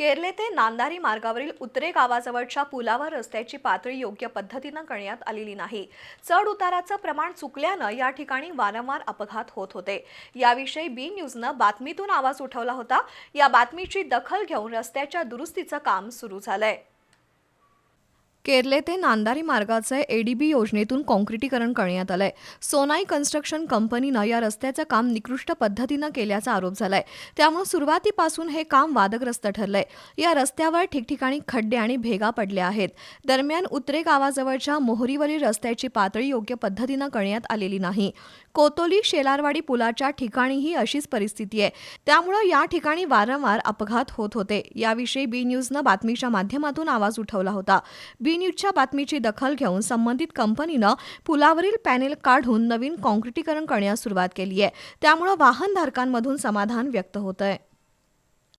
केरले ते नांदारी मार्गावरील उतरे गावाजवळच्या पुलावर रस्त्याची पातळी योग्य पद्धतीने करण्यात आलेली नाही। चढ उताराचं प्रमाण चुकल्यानं या ठिकाणी वारंवार अपघात होत होते। याविषयी बी न्यूजनं बातमीतून आवाज उठवला होता। या बातमीची दखल घेऊन रस्त्याच्या दुरुस्तीचं काम सुरू झालंय। केरले ते नांदारी मार्गाचे एडीबी योजनेतून काँक्रिटीकरण करण्यात आलंय। सोनाई कन्स्ट्रक्शन कंपनीनं या रस्त्याचं काम निकृष्ट पद्धतीनं केल्याचा आरोप झालाय। त्यामुळे सुरुवातीपासून हे काम वादग्रस्त ठरलंय। या रस्त्यावर ठिकठिकाणी खड्डे आणि भेगा पडल्या आहेत। दरम्यान उतरे गावाजवळच्या मोहरीवरील रस्त्याची पातळी योग्य पद्धतीनं करण्यात आलेली नाही। कोतोली शेलारवाडी पुलाच्या ठिकाणीही अशीच परिस्थिती आहे। त्यामुळे या ठिकाणी वारंवार अपघात होत होते। याविषयी बी न्यूजनं बातमीच्या माध्यमातून आवाज उठवला होता। बी न्यूजच्या बातमीची दखल घेऊन संबंधित कंपनीनं पुलावरील पॅनेल काढून नवीन काँक्रिटीकरण करण्यास सुरुवात केली आहे। त्यामुळे वाहनधारकांमधून समाधान व्यक्त होतंय।